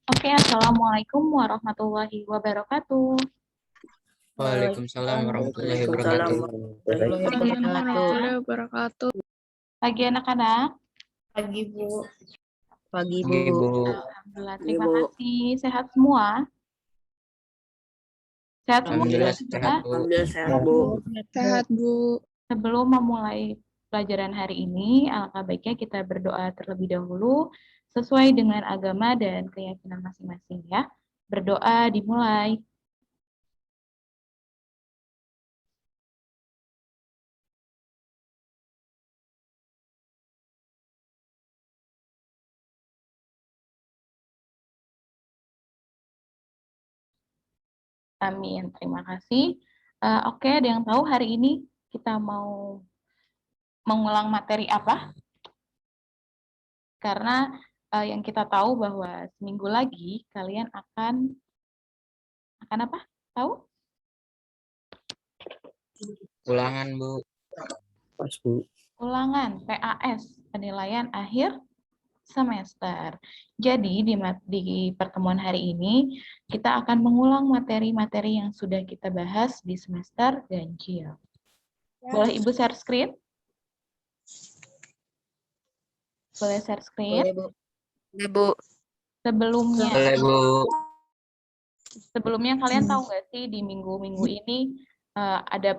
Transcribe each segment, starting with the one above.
Oke, Assalamualaikum warahmatullahi wabarakatuh. Waalaikumsalam warahmatullahi wabarakatuh. Warahmatullahi wabarakatuh. Pagi anak-anak. Pagi, Bu. Pagi, Bu. Alhamdulillah, terima kasih. Sehat semua? Sehat semua? Alhamdulillah sehat, Bu. Alhamdulillah sehat, Bu. Sehat, Bu. Sebelum memulai pelajaran hari ini, alangkah baiknya kita berdoa terlebih dahulu sesuai dengan agama dan keyakinan masing-masing ya. Berdoa dimulai. Amin, terima kasih. Oke, ada yang tahu hari ini kita mau mengulang materi apa? Karena yang kita tahu bahwa seminggu lagi kalian akan apa? Tahu? Ulangan, Bu. Pas, Bu. Ulangan, PAS, penilaian akhir semester. Jadi di pertemuan hari ini kita akan mengulang materi-materi yang sudah kita bahas di semester ganjil. Boleh Ibu share screen? Boleh share screen? Boleh, Bu. Boleh, Bu. Sebelumnya kalian tahu nggak sih di minggu-minggu ini ada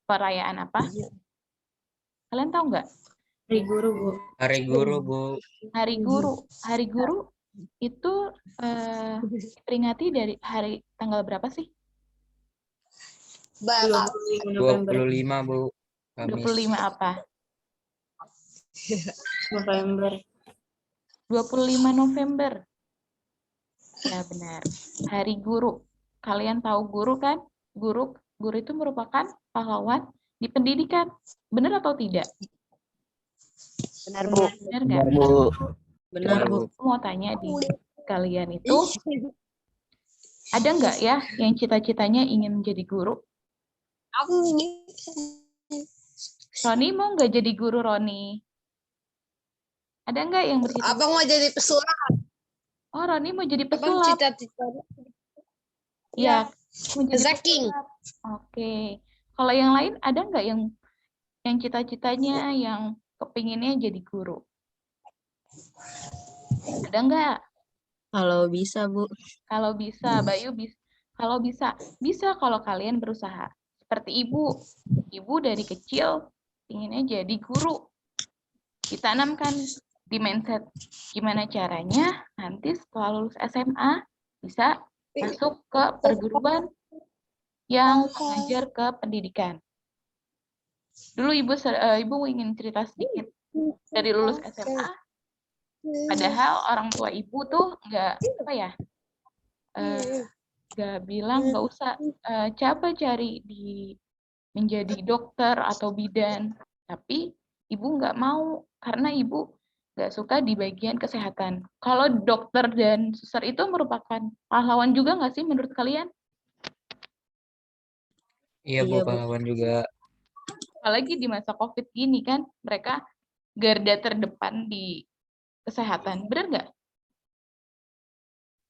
perayaan apa? Kalian tahu nggak? Hari Guru, Bu. Hari Guru, Bu. Hari Guru. Hari Guru itu diperingati dari hari tanggal berapa sih? 25, Bu. Kamis. 25 apa? November. 25 November. Ya benar. Hari Guru. Kalian tahu guru kan? Guru itu merupakan pahlawan di pendidikan. Benar atau tidak? Benar, Bu. Benar nggak? Benar, Bu. Aku mau tanya di kalian itu, ada nggak ya yang cita-citanya ingin menjadi guru? Aku ini. Roni mau nggak jadi guru, Roni? Ada nggak yang bercita? Abang mau jadi pesulap. Oh, Roni mau jadi Abang pesulap. cita-citanya. Ya, mau jadi Zaking. pesulap. Oke. Kalau yang lain ada nggak yang cita-citanya yang kepinginnya jadi guru? Ada nggak? Kalau bisa, Bu. Kalau bisa, Bayu bisa. Kalau bisa kalau kalian berusaha. Seperti ibu. Ibu dari kecil inginnya jadi guru. Ditanamkan di mindset gimana caranya nanti setelah lulus SMA bisa masuk ke perguruan yang mengajar ke pendidikan. Dulu ibu ingin cerita sedikit dari lulus SMA. Padahal orang tua ibu tuh nggak bilang nggak usah coba cari menjadi dokter atau bidan, tapi ibu nggak mau karena ibu nggak suka di bagian kesehatan. Kalau dokter dan suster itu merupakan pahlawan juga nggak sih menurut kalian? Iya, Bu, pahlawan juga. Apalagi di masa COVID gini kan, mereka garda terdepan di kesehatan. Benar nggak?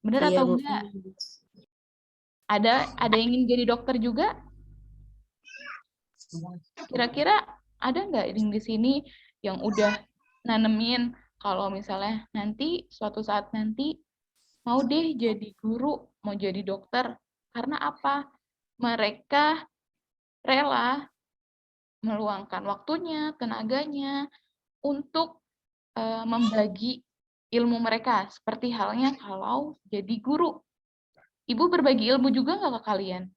Benar Iya, atau Bu. enggak? Ada yang ingin jadi dokter juga? Kira-kira ada nggak di sini yang udah nanemin kalau misalnya nanti suatu saat nanti mau deh jadi guru, mau jadi dokter. Karena apa? Mereka rela meluangkan waktunya, tenaganya untuk membagi ilmu mereka. Seperti halnya kalau jadi guru. Ibu berbagi ilmu juga nggak ke kalian?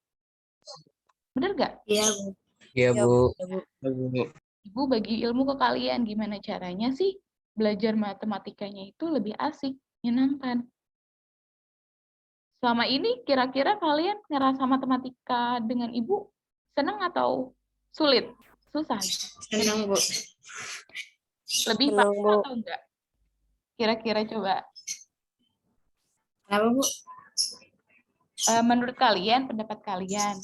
Bener nggak? Iya, Bu. Iya, Bu. Ibu bagi ilmu ke kalian. Gimana caranya sih belajar matematikanya itu lebih asik, menyenangkan. Selama ini kira-kira kalian ngerasa matematika dengan ibu senang atau sulit? Susah? Senang, Bu. Lebih Senang, paham Bu. atau enggak? Kira-kira coba. Kenapa, Bu? Menurut kalian, pendapat kalian,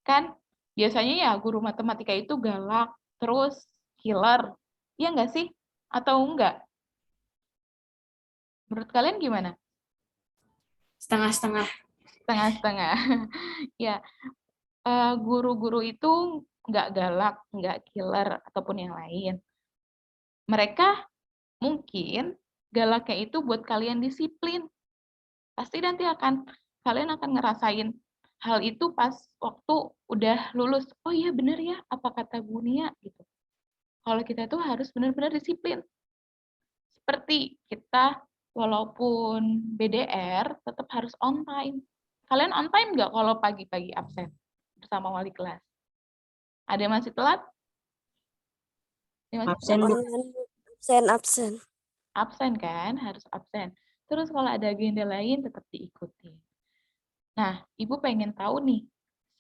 kan biasanya ya guru matematika itu galak, terus killer. Iya enggak sih? Atau enggak? Menurut kalian gimana? Setengah-setengah. Setengah-setengah. Ya, guru-guru itu nggak galak, nggak killer, ataupun yang lain. Mereka mungkin galaknya itu buat kalian disiplin. Pasti nanti kalian akan ngerasain hal itu pas waktu udah lulus. Oh iya bener ya, apa kata Bu Nia gitu. Kalau kita tuh harus benar-benar disiplin. Seperti kita walaupun BDR tetap harus on time. Kalian on time nggak kalau pagi-pagi absen bersama wali kelas? Ada yang masih telat? Ada yang masih Absen, telat? Bu. Absen. Absen kan, harus absen. Terus kalau ada agenda lain tetap diikuti. Nah, Ibu pengen tahu nih,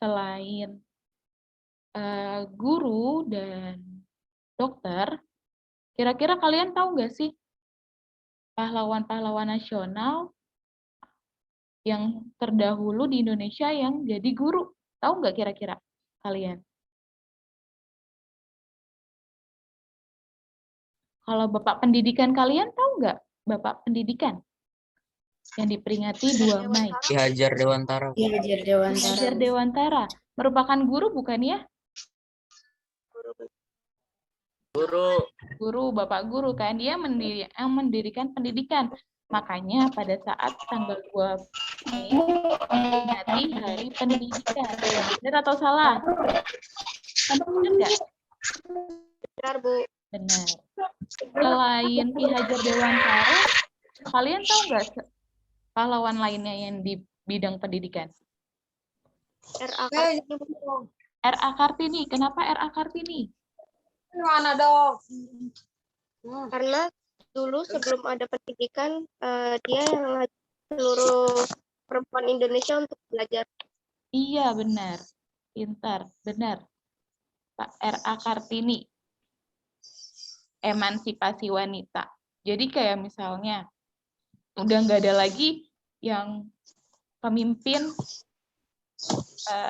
selain guru dan dokter, kira-kira kalian tahu nggak sih pahlawan-pahlawan nasional yang terdahulu di Indonesia yang jadi guru? Tahu nggak kira-kira kalian? Kalau Bapak Pendidikan kalian tahu nggak Bapak Pendidikan yang diperingati 2 Mei? Ki Hajar Dewantara. Ki Hajar Dewantara. Ki Hajar Dewantara merupakan guru bukan ya? Guru, Bapak Guru kan, dia mendirikan pendidikan. Makanya pada saat tanggal 2 Mei memperingati Hari Pendidikan. Benar atau salah? Benar nggak? Benar, Bu. Benar. Selain Ki Hajar Dewantara, kalian tahu nggak pahlawan lainnya yang di bidang pendidikan? R.A. Kartini. Kenapa R.A. Kartini? Mana dong? Karena dulu sebelum ada pendidikan, dia yang ngajak seluruh perempuan Indonesia untuk belajar. Iya, benar. Pintar, benar. Pak R.A. Kartini. Emansipasi wanita. Jadi kayak misalnya, udah nggak ada lagi yang pemimpin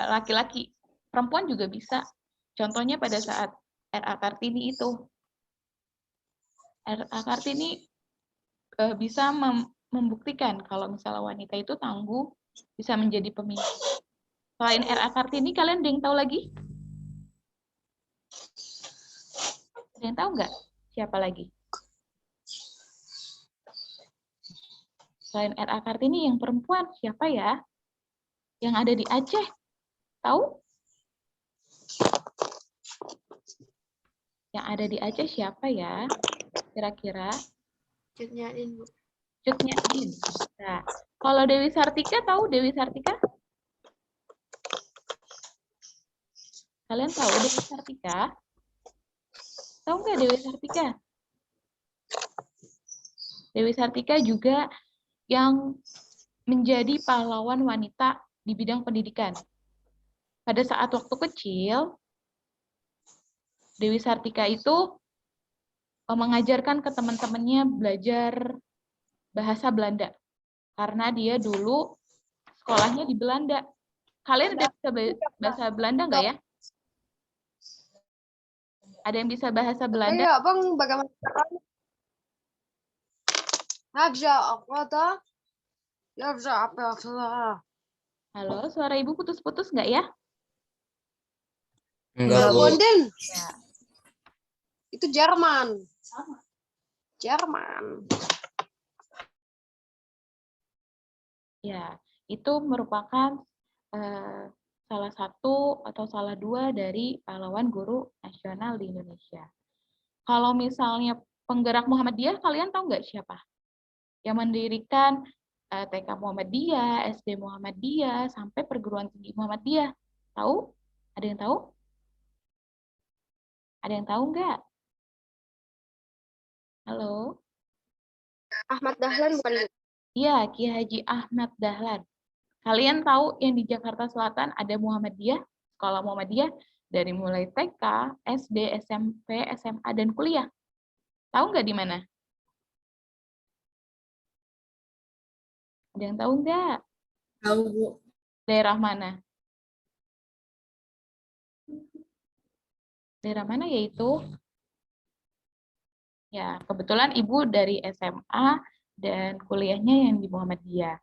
laki-laki. Perempuan juga bisa. Contohnya pada saat R.A. Kartini itu. R.A. Kartini bisa membuktikan kalau misalnya wanita itu tangguh, bisa menjadi pemimpin. Selain R.A. Kartini, kalian ada yang tahu lagi? Ada yang tahu nggak? Siapa lagi? Selain R.A. Kartini, yang perempuan siapa ya? Yang ada di Aceh? Tahu? Yang ada di Aceh siapa ya? Kira-kira? Cut Nyain, Bu. Cut Nyain. Nah, kalau Dewi Sartika, tahu Dewi Sartika? Kalian tahu Dewi Sartika? Tahu nggak Dewi Sartika? Dewi Sartika juga yang menjadi pahlawan wanita di bidang pendidikan. Pada saat waktu kecil, Dewi Sartika itu mengajarkan ke teman-temannya belajar bahasa Belanda. Karena dia dulu sekolahnya di Belanda. Kalian ada bisa bahasa Belanda nggak ya? Ada yang bisa bahasa Belanda? Iya, Bang, bagaimana? Halo, suara Ibu putus-putus nggak ya? Enggak, Bu. Ya. Itu Jerman. Jerman. Ya, itu merupakan salah satu atau salah dua dari pahlawan guru nasional di Indonesia. Kalau misalnya penggerak Muhammadiyah, kalian tahu nggak siapa? Yang mendirikan TK Muhammadiyah, SD Muhammadiyah, sampai perguruan tinggi Muhammadiyah. Tahu? Ada yang tahu? Ada yang tahu nggak? Halo? Ahmad Dahlan bukan? Iya, Ki Haji Ahmad Dahlan. Kalian tahu yang di Jakarta Selatan ada Muhammadiyah, sekolah Muhammadiyah, dari mulai TK, SD, SMP, SMA, dan kuliah. Tahu nggak di mana? Ada yang tahu nggak? Tahu, Bu. Daerah mana? Daerah mana yaitu? Ya, kebetulan Ibu dari SMA dan kuliahnya yang di Muhammadiyah.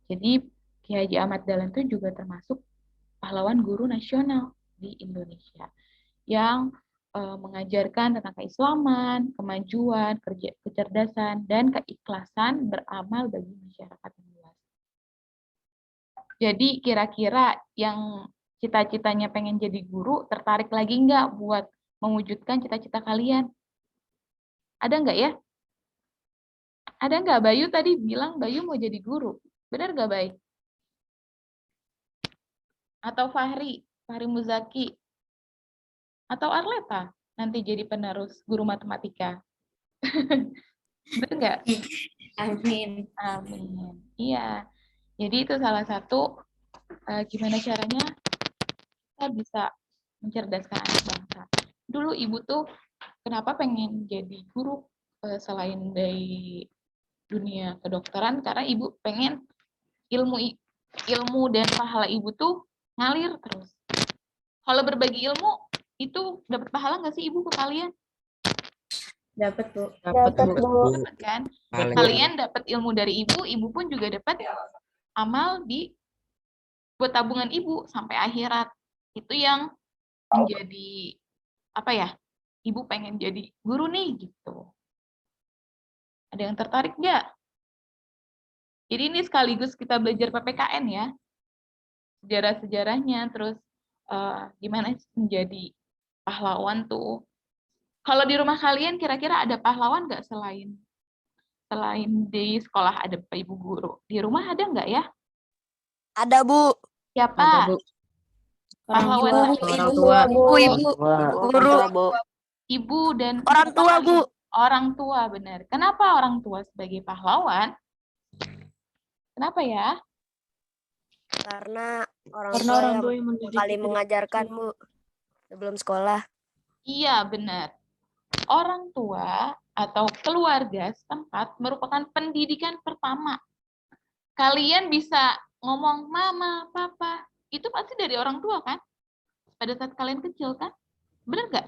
Jadi Ki Haji Ahmad Dahlan itu juga termasuk pahlawan guru nasional di Indonesia yang mengajarkan tentang keislaman, kemajuan, kecerdasan, dan keikhlasan beramal bagi masyarakat yang luas. Jadi kira-kira yang cita-citanya pengen jadi guru, tertarik lagi nggak buat mewujudkan cita-cita kalian? Ada nggak ya? Ada nggak? Bayu tadi bilang Bayu mau jadi guru. Benar nggak, Bay? Atau Fahri Muzaki, atau Arleta nanti jadi penerus guru matematika. Benar nggak? Amin. Amin. Iya. Jadi itu salah satu gimana caranya kita bisa mencerdaskan anak bangsa. Dulu ibu tuh kenapa pengen jadi guru selain dari dunia kedokteran, karena ibu pengen ilmu dan pahala ibu tuh ngalir terus. Kalau berbagi ilmu itu dapat pahala nggak sih ibu ke kalian? Dapat, Bu. Dapat, Bu. Dapat kan? Paling Kalian dapat ilmu dari ibu pun juga dapat amal buat tabungan ibu sampai akhirat. Itu yang menjadi apa ya? Ibu pengen jadi guru nih gitu. Ada yang tertarik nggak? Jadi ini sekaligus kita belajar PPKN ya. Sejarah-sejarahnya, terus gimana menjadi pahlawan tuh. Kalau di rumah kalian kira-kira ada pahlawan nggak selain di sekolah ada ibu guru? Di rumah ada nggak ya? Ada, Bu. Siapa? Ada, Bu. Pahlawan Orang tua. Ibu, guru, ibu dan orang tua, Bu. orang tua, benar. Kenapa orang tua sebagai pahlawan? Kenapa ya? Karena orang Karena tua orang yang tua yang mendidik kali kita. mengajarkan, Bu, sebelum sekolah. Iya, benar. Orang tua atau keluarga setempat merupakan pendidikan pertama. Kalian bisa ngomong mama, papa, itu pasti dari orang tua kan? Pada saat kalian kecil kan? Benar nggak?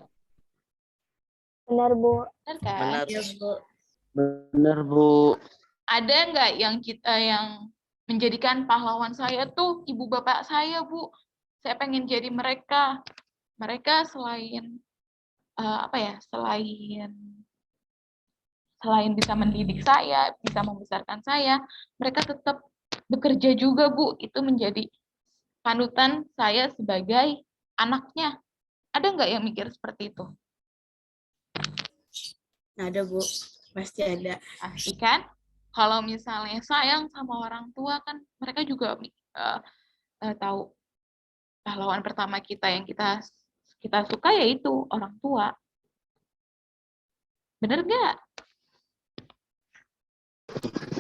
Benar, Bu. Benar kan? benar. Iya, Bu. Benar, Bu. Ada nggak yang menjadikan pahlawan saya tuh ibu bapak saya, Bu? Saya pengen jadi mereka. Mereka selain selain bisa mendidik saya, bisa membesarkan saya, mereka tetap bekerja juga, Bu. Itu menjadi panutan saya sebagai anaknya. Ada nggak yang mikir seperti itu? Ada, Bu. Pasti ada. Pasti kan? Kalau misalnya sayang sama orang tua kan, mereka juga tahu pahlawan pertama kita yang kita suka yaitu orang tua. Bener nggak?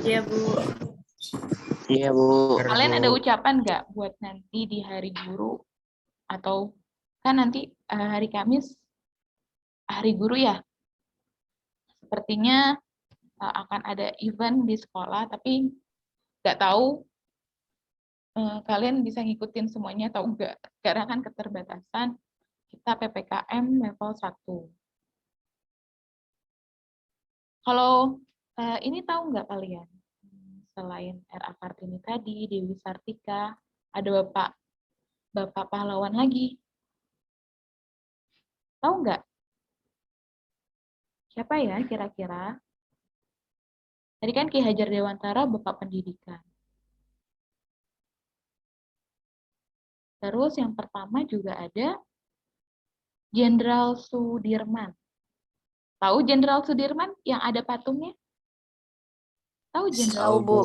Iya, Bu. Iya, Bu. Kalian ada ucapan nggak buat nanti di hari guru atau kan nanti hari Kamis hari guru ya? Sepertinya akan ada event di sekolah, tapi nggak tahu kalian bisa ngikutin semuanya atau enggak. Karena kan keterbatasan kita PPKM level 1. Kalau ini tahu nggak kalian? Selain R.A. Kartini tadi, Dewi Sartika, ada Bapak pahlawan lagi. Tahu nggak? Siapa ya kira-kira? Tadi kan Ki Hajar Dewantara Bapak Pendidikan. Terus yang pertama juga ada Jenderal Sudirman. Tahu Jenderal Sudirman yang ada patungnya? Tahu Jenderal? Tahu, Bu.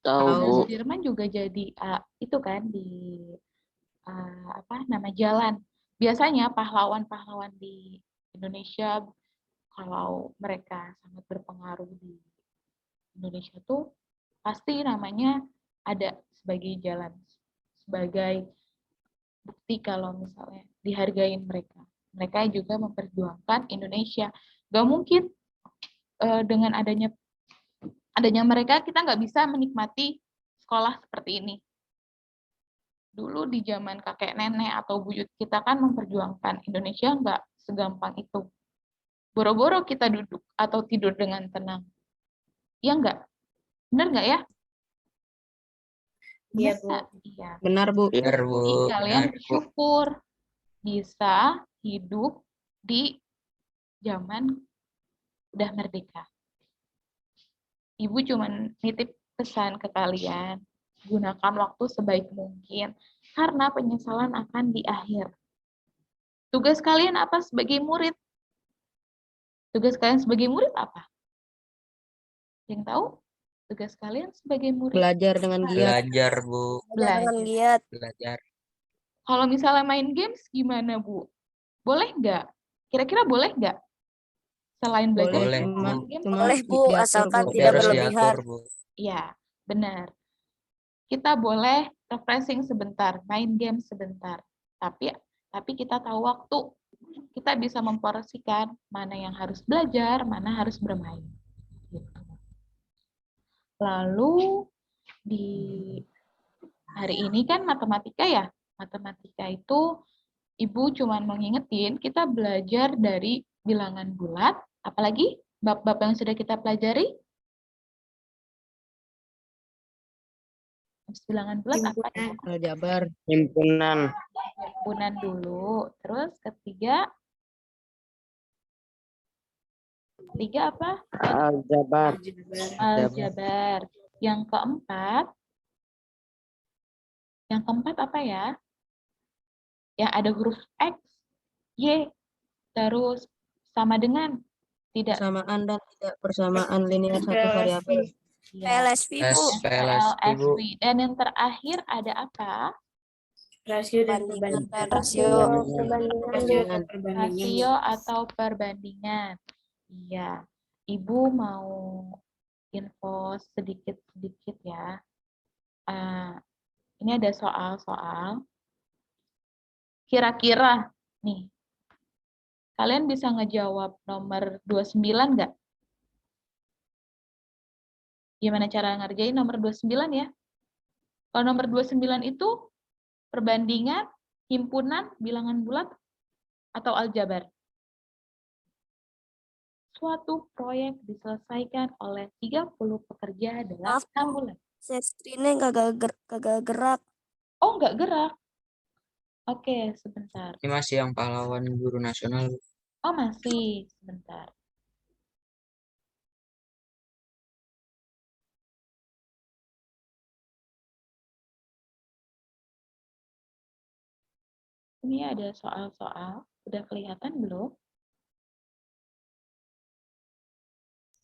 Jenderal Sudirman juga jadi itu kan di nama jalan. Biasanya pahlawan-pahlawan di Indonesia kalau mereka sangat berpengaruh di Indonesia tuh pasti namanya ada sebagai jalan, sebagai bukti kalau misalnya dihargain mereka. Mereka juga memperjuangkan Indonesia. Gak mungkin dengan adanya mereka kita nggak bisa menikmati sekolah seperti ini. Dulu di zaman kakek nenek atau buyut kita kan memperjuangkan Indonesia nggak segampang itu. Boro-boro kita duduk atau tidur dengan tenang. Iya nggak? Benar nggak ya? Iya, Ingat Bu. nggak? Iya. Benar, Bu. Benar, Bu. Jadi kalian Benar, Bu. bersyukur bisa hidup di zaman udah merdeka. Ibu cuman nitip pesan ke kalian, gunakan waktu sebaik mungkin, karena penyesalan akan di akhir. Tugas kalian apa sebagai murid? Tugas kalian sebagai murid apa? Yang tahu? Tugas kalian sebagai murid Belajar dengan giat. Belajar, Bu. Belajar dengan belajar. giat. Belajar. Kalau misalnya main games gimana, Bu? Boleh nggak? Kira-kira boleh nggak? Selain belajar Boleh, kita Bu. main game? Boleh, Bu, diatur, asalkan Tapi tidak harus berlebihan. diatur, Bu. Iya, benar. Kita boleh refreshing sebentar, main game sebentar. Tapi kita tahu waktu. Kita bisa memporsikan mana yang harus belajar, mana harus bermain. Gitu. Lalu di hari ini kan matematika ya. Matematika itu Ibu cuma mengingetin kita belajar dari bilangan bulat, apalagi bab-bab yang sudah kita pelajari. Bilangan bulat apa ya? Aljabar. Himpunan. Himpunan dulu. Terus ketiga apa? Aljabar. Aljabar. Yang keempat apa ya? Yang ada huruf X, Y, terus sama dengan tidak. Persamaan dan tidak persamaan linear satu variabel. Ya, PLSP, Bu. PLSP, Bu. PLSP. Dan yang terakhir ada apa? Rasio dan Bandingan dan Rasio rasio. perbandingan, Bu. Rasio atau perbandingan. Iya. Ibu mau info sedikit-sedikit ya. Ini ada soal-soal. Kira-kira nih, kalian bisa ngejawab nomor 29 nggak? Gimana cara ngerjain nomor 29 ya? Kalau nomor 29 itu perbandingan, himpunan, bilangan bulat, atau aljabar. Suatu proyek diselesaikan oleh 30 pekerja dalam Maaf, 6 Bu. bulan. Set screen-nya kagak gerak. Oh, nggak gerak. Oke, sebentar. Ini masih yang pahlawan guru nasional, Bu. Oh, masih. Sebentar. Ini ada soal-soal. Udah kelihatan belum?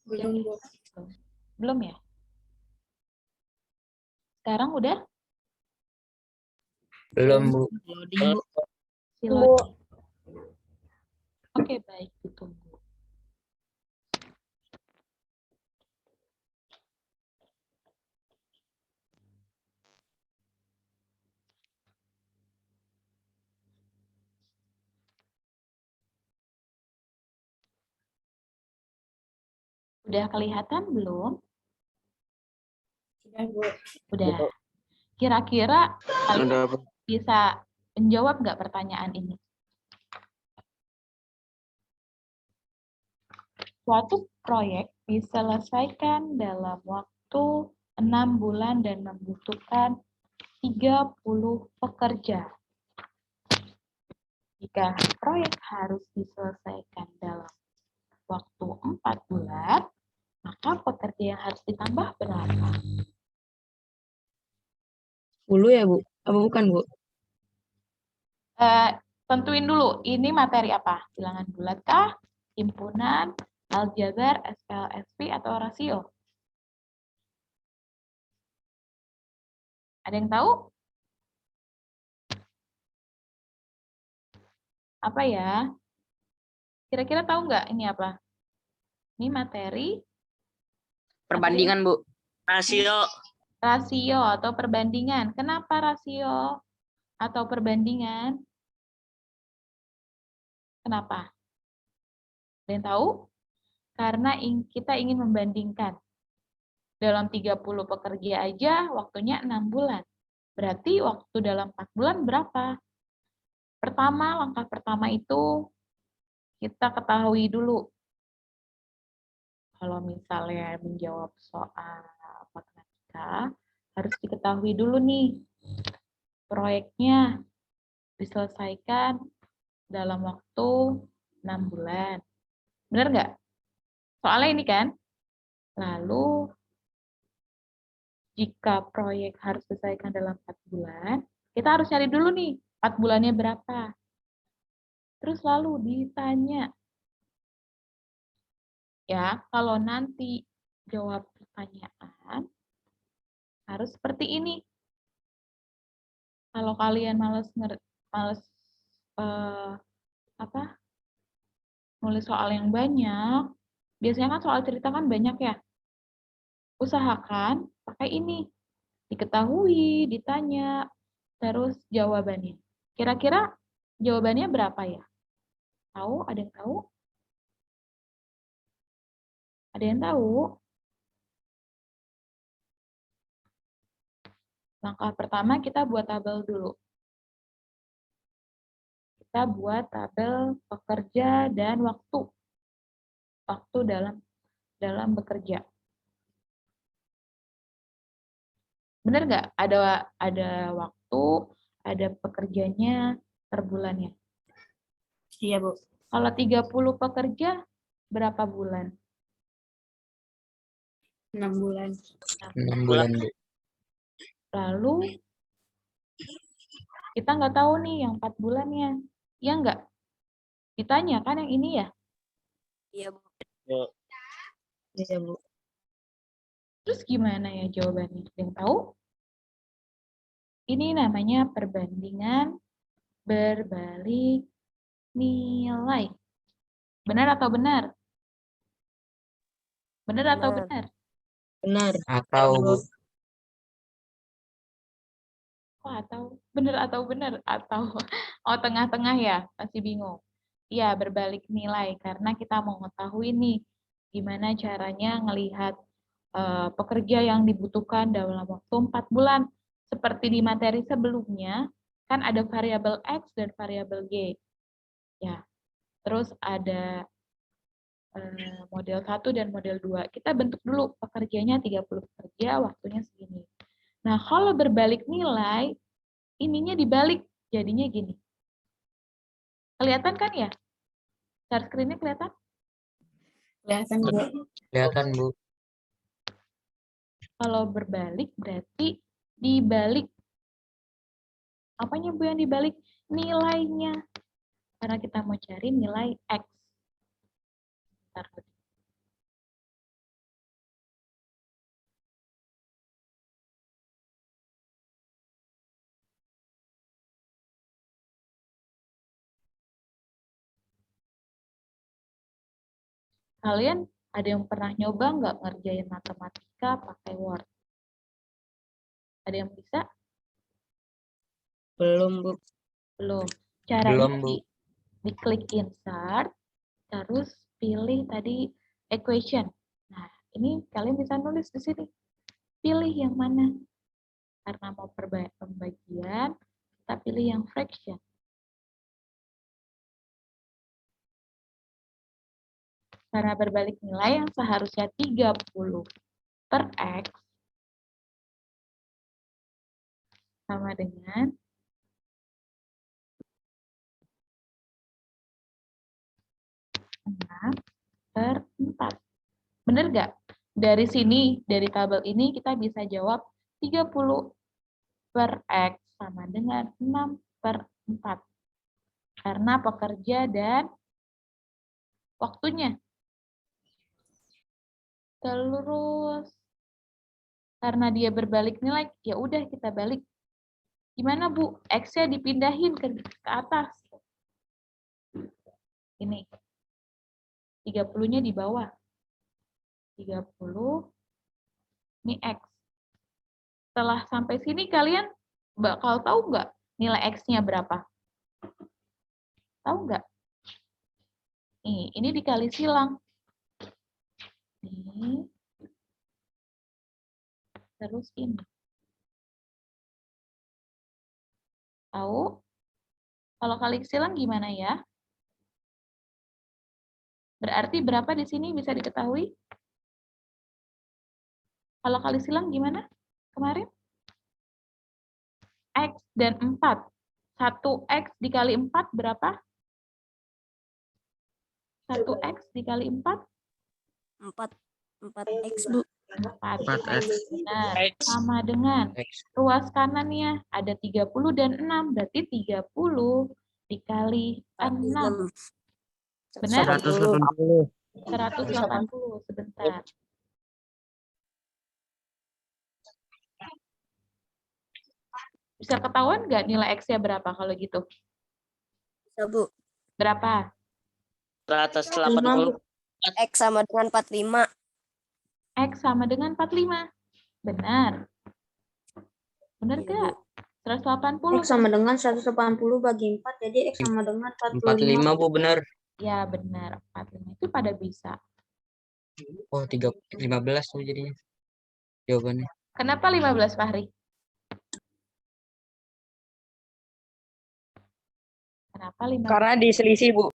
Belum, Bu. Belum ya? Sekarang udah? Belum, Bu. Loading, Bu. Silakan. Oke, baik. Ditunggu. Udah kelihatan belum? Sudah, Bu. Udah. Kira-kira kalian Udah, Bu. bisa menjawab nggak pertanyaan ini? Suatu proyek diselesaikan dalam waktu 6 bulan dan membutuhkan 30 pekerja. Jika proyek harus diselesaikan dalam waktu 4 bulan, maka pekerja yang harus ditambah berapa? 10 ya, Bu? Apa bukan, Bu? Tentuin dulu, ini materi apa? Bilangan bulat kah? Himpunan, aljabar, SPLSP, atau rasio? Ada yang tahu? Apa ya? Kira-kira tahu nggak ini apa? Ini materi Perbandingan, Bu. Rasio. rasio atau perbandingan. Kenapa rasio atau perbandingan? Kenapa? Ada yang tahu? Karena kita ingin membandingkan. Dalam 30 pekerja aja waktunya 6 bulan. Berarti waktu dalam 4 bulan berapa? Pertama, langkah pertama itu kita ketahui dulu. Kalau misalnya menjawab soal matematika, harus diketahui dulu nih. Proyeknya diselesaikan dalam waktu 6 bulan. Benar nggak? Soalnya ini kan. Lalu, jika proyek harus diselesaikan dalam 4 bulan, kita harus cari dulu nih, 4 bulannya berapa. Terus lalu ditanya, ya, kalau nanti jawab pertanyaan, harus seperti ini. Kalau kalian males nulis soal yang banyak, biasanya kan soal cerita kan banyak ya. Usahakan pakai ini. Diketahui, ditanya, terus jawabannya. Kira-kira jawabannya berapa ya? Tahu? Ada yang tahu? Ada yang tahu? Langkah pertama kita buat tabel dulu. Kita buat tabel pekerja dan waktu. Waktu dalam bekerja. Benar nggak? Ada waktu, ada pekerjanya per bulannya. Iya, Bu. Kalau 30 pekerja, berapa bulan? 6 bulan. 6 bulan, Bu. Lalu, kita nggak tahu nih yang 4 bulannya. Iya nggak? Ditanya kan yang ini ya? Iya, Bu. Iya, Bu. Terus gimana ya jawabannya? Ada yang tahu? Ini namanya perbandingan berbalik nilai. Benar atau benar? Benar atau Benar. benar? Benar. Atau, Bu. Oh, atau benar atau benar? Atau oh tengah-tengah ya? Masih bingung. Iya, berbalik nilai karena kita mau mengetahui nih gimana caranya ngelihat pekerja yang dibutuhkan dalam waktu 4 bulan. Seperti di materi sebelumnya, kan ada variabel X dan variabel Y. Ya, terus ada model 1 dan model 2. Kita bentuk dulu pekerjanya 30 pekerja, waktunya segini. Nah, kalau berbalik nilai, ininya dibalik, jadinya gini. Kelihatan kan ya? Share screen-nya kelihatan? Kelihatan, Bu. Kelihatan, Bu. Kalau berbalik berarti dibalik. Apanya Bu yang dibalik? Nilainya. Karena kita mau cari nilai X. Bentar. Kalian ada yang pernah nyoba nggak ngerjain matematika pakai Word? Ada yang bisa? Belum, Bu. Belum. Caranya Belum, Bu. diklik insert, terus pilih tadi equation. Nah, ini kalian bisa nulis di sini. Pilih yang mana. Karena mau pembagian, kita pilih yang fraction. Karena berbalik nilai yang seharusnya 30 per X sama dengan 6 per 4. Benar nggak? Dari sini, dari tabel ini kita bisa jawab 30 per X sama dengan 6 per 4. Karena pekerja dan waktunya. Terus, karena dia berbalik nilai, ya udah kita balik. Gimana Bu? X-nya dipindahin ke atas. Ini. 30-nya di bawah. 30, ini X. Setelah sampai sini kalian bakal tahu nggak nilai X-nya berapa? Tahu nggak? Ini dikali silang. Ini. Terus ini. Tahu? Kalau kali silang gimana ya? Berarti berapa di sini bisa diketahui? Kalau kali silang gimana kemarin? X dan 4. 1X dikali 4 berapa? 1X dikali 4? 4x, Bu. 4X. Benar. Sama dengan X. ruas kanannya ada 30 dan 6. Berarti 30 dikali 6. 6. Benar? 180. 180. Sebentar. Bisa ketahuan nggak nilai X-nya berapa kalau gitu? Bisa, Bu. Berapa? 180. X sama dengan 45. X sama dengan 45. Benar. Benar Iya, nggak? Bu. 180. X sama dengan 180 bagi 4, jadi X sama dengan 45 45. Bu, benar. Ya, benar. 45 itu pada bisa. Oh, 15 tuh jadinya. Jawabannya. Kenapa 15, Fahri? Kenapa 15? Karena diselisih, Bu.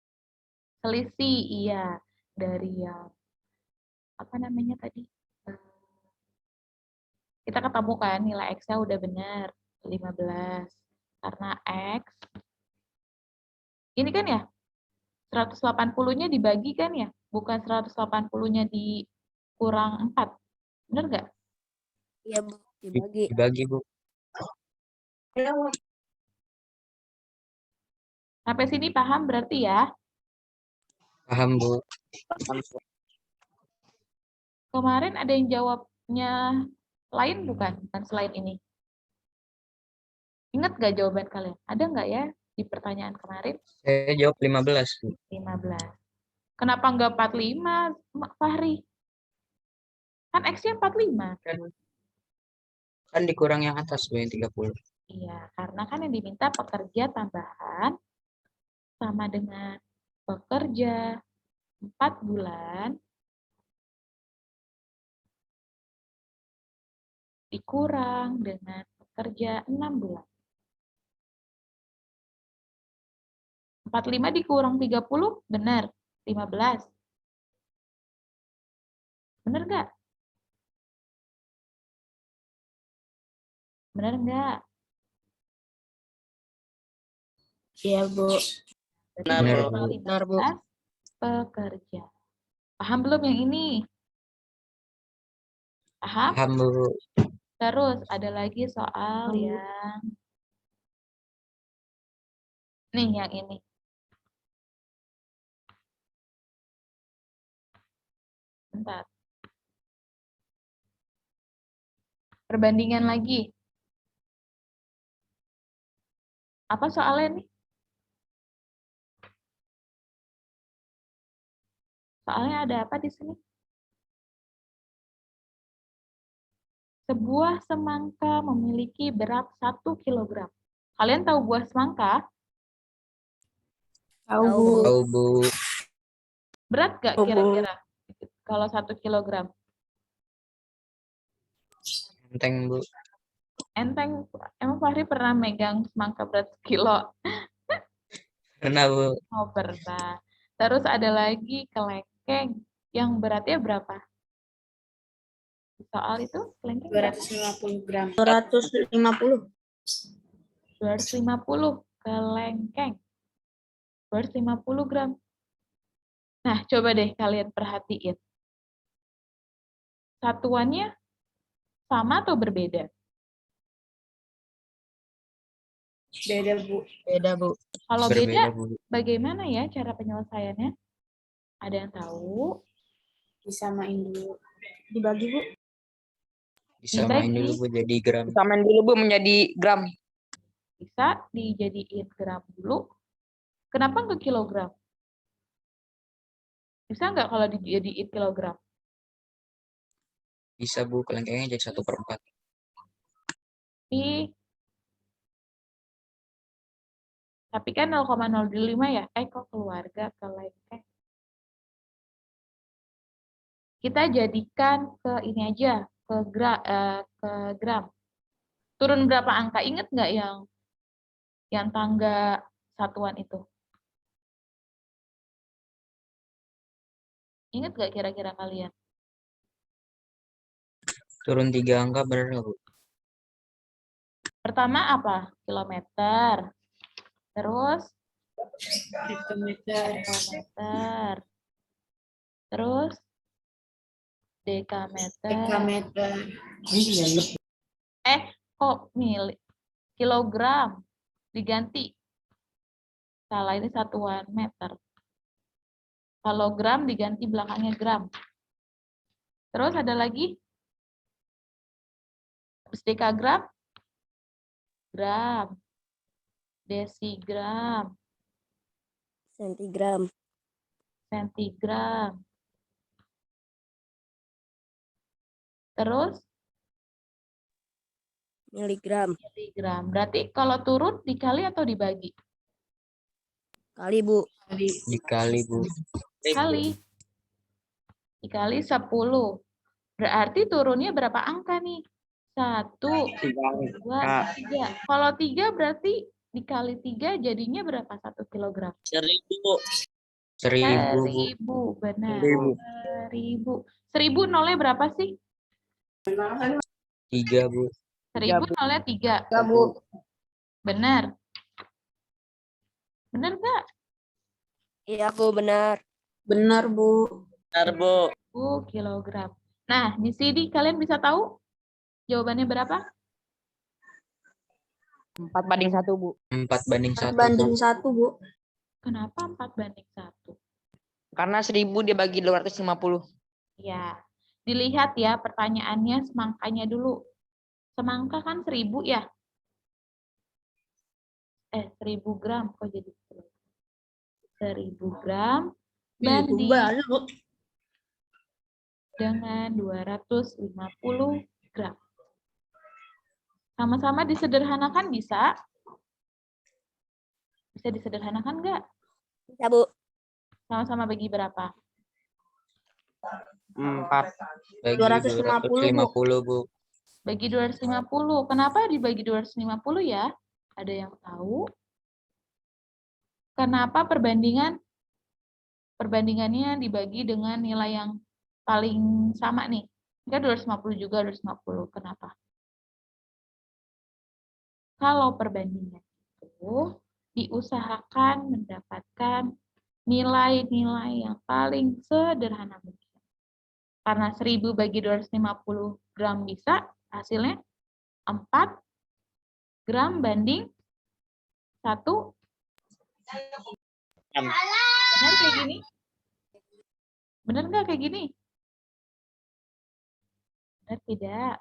Selisih, iya. Dari yang, apa namanya tadi? Kita ketemu kan nilai X-nya udah benar. 15. Karena X, ini kan ya, 180-nya dibagi kan ya? Bukan 180-nya dikurang 4. Benar nggak? Iya, Bu. Dibagi. Dibagi, Bu. Sampai sini paham berarti ya? Paham, Bu. Kemarin ada yang jawabnya lain bukan? Bukan selain ini. Ingat nggak jawaban kalian? Ada nggak ya di pertanyaan kemarin? Saya jawab 15, Bu. 15. Kenapa nggak 45, Fahri? Kan X-nya 45. Kan dikurang yang atas, Bu, yang 30. Iya, karena kan yang diminta pekerja tambahan sama dengan pekerja 4 bulan dikurang dengan pekerja 6 bulan. 45 dikurang 30, benar. 15. Benar nggak? Benar nggak? Iya, Bu. Berarti Benar, Benar, total Bu. 15 pekerja. Paham belum yang ini? Paham? Paham, Bu. Terus ada lagi soal yang nih, yang ini. Bentar. Perbandingan lagi. Apa soalnya nih? Soalnya ada apa di sini? Sebuah semangka memiliki berat 1 kilogram. Kalian tahu buah semangka? Tahu, Tahu, Bu. Bu. Tahu, Bu. Berat gak kira-kira kalau 1 kilogram? Enteng, Bu. Enteng. Emang Fahri pernah megang semangka berat 1 kilo? Pernah, Bu. Oh, pernah. Terus ada lagi kelengkeng yang beratnya berapa? Soal itu kelengkeng berapa? 250 gram. 250. 250 kelengkeng. 250 gram. Nah, coba deh kalian perhatiin. Satuannya sama atau berbeda? Beda, Bu. Beda, Bu. Kalau Berbeda, beda, Bu. bagaimana ya cara penyelesaiannya? Ada yang tahu? Disamain dulu. Dibagi, Bu. Disamain Dibagi. dulu, Bu, jadi gram. Samain dulu, Bu, menjadi gram. Bisa dijadiin gram dulu. Kenapa nggak kilogram? Bisa nggak kalau dijadiin kilogram? Bisa, Bu. Kelengkengnya jadi 1/4. Tapi kan 0,025 ya? Kok keluarga kelengkeng? Kita jadikan ke ini aja, ke gram. Turun berapa angka? Ingat nggak yang tangga satuan itu? Ingat nggak kira-kira kalian? Turun 3 angka, benar nggak, Bu? Pertama apa? Kilometer. Terus Hektometer. kilometer. Terus dekameter. Dekameter. Kok kilogram diganti. Salah, ini satuan meter. Kalau gram diganti belakangnya gram. Terus ada lagi? Habis dekagram? Gram. Desigram. Sentigram. Sentigram. Terus Miligram. miligram. Berarti kalau turun dikali atau dibagi? Kali, Bu. Dikali, Bu. Kali. Dikali 10. Berarti turunnya berapa angka nih? 1, 2, 3. Kalau 3 berarti dikali 3 jadinya berapa 1 kilogram? 1000, Bu. 1000, benar. 1000. 1000 nolnya berapa sih? 3, Bu. 1000 nolnya 3. Bu. Benar. Benar nggak? Iya, Bu, benar. Benar, Bu. Benar, Bu. 1000 kilogram. Nah, di sini kalian bisa tahu jawabannya berapa? 4:1, Bu. 4:1, Banding Bu. 1, Bu. Kenapa 4:1? Karena 1000 dia bagi 250. Ya, dilihat ya pertanyaannya semangkanya dulu. Semangka kan 1000 ya? 1000 gram, kok jadi 1000 gram banding dengan 250 gram. Sama-sama disederhanakan bisa? Bisa disederhanakan nggak? Bisa, Bu. Sama-sama bagi berapa? 4. Bagi 250, 250, Bu. Bagi 250. Kenapa dibagi 250 ya? Ada yang tahu? Kenapa perbandingannya dibagi dengan nilai yang paling sama nih? Kan 250 juga 250. Kenapa? Kalau perbandingan itu diusahakan mendapatkan nilai-nilai yang paling sederhana mungkin. Karena 1000 bagi 250 gram bisa, hasilnya 4 gram banding 1. Benar kayak gini? Benar nggak kayak gini? Benar tidak?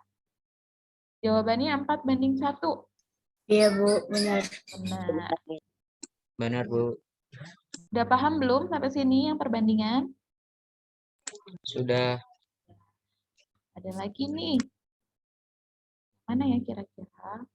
Jawabannya 4:1. Iya, Bu, benar. Benar. Benar, Bu. Udah paham belum sampai sini yang perbandingan? Sudah. Ada lagi nih. Mana ya kira-kira?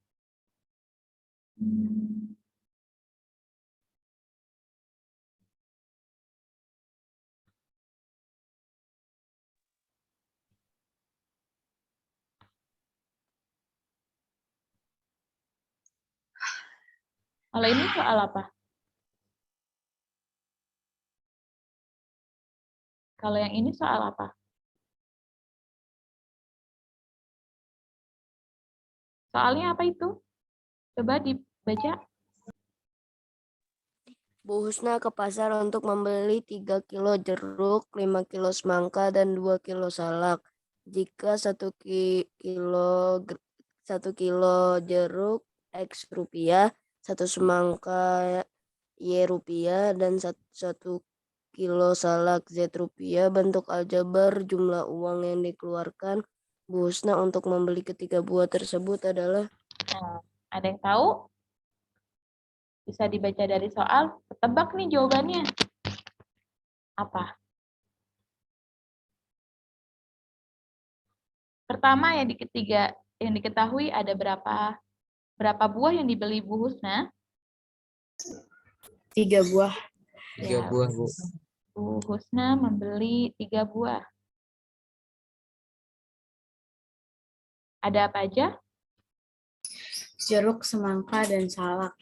Kalau ini soal apa? Kalau yang ini soal apa? Soalnya apa itu? Coba dibaca. Bu Husna ke pasar untuk membeli 3 kilo jeruk, 5 kilo semangka, dan 2 kilo salak. Jika 1 kilo jeruk X rupiah, 1 semangka Y rupiah, dan 1 kilo salak Z rupiah, bentuk aljabar jumlah uang yang dikeluarkan Bu Husna untuk membeli ketiga buah tersebut adalah? Nah, ada yang tahu? Bisa dibaca dari soal. Tebak nih jawabannya. Apa? Pertama yang diketahui ada berapa buah yang dibeli Bu Husna? 3 buah. 3 buah, Bu. Bu Husna membeli 3 buah. Ada apa aja? Jeruk, semangka, dan salak.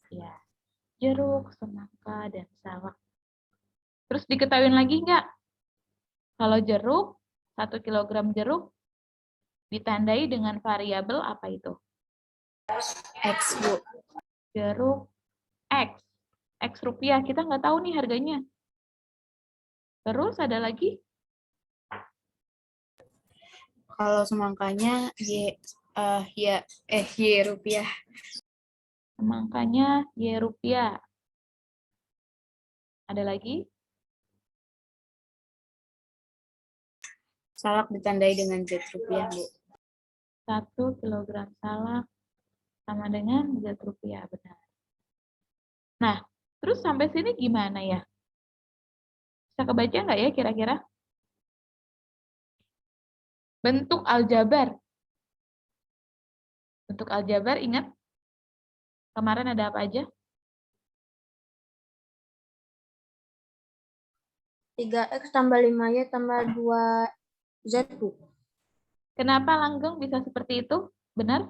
Ya, jeruk, semangka, dan salak. Terus diketahui lagi nggak? Kalau jeruk, 1 kilogram jeruk ditandai dengan variabel apa itu? X, Bu. Jeruk X. X rupiah. Kita nggak tahu nih harganya. Terus ada lagi? Kalau semangkanya Y rupiah. Semangkanya Y rupiah. Ada lagi? Salak ditandai dengan Z rupiah, Bu. 1 kilogram salak sama dengan Z rupiah, benar. Nah, terus sampai sini gimana ya? Bisa kebaca nggak ya kira-kira? Bentuk aljabar. Bentuk aljabar, ingat? Kemarin ada apa aja? 3X tambah 5Y tambah 2Z, Bu. Kenapa langgeng bisa seperti itu? Benar?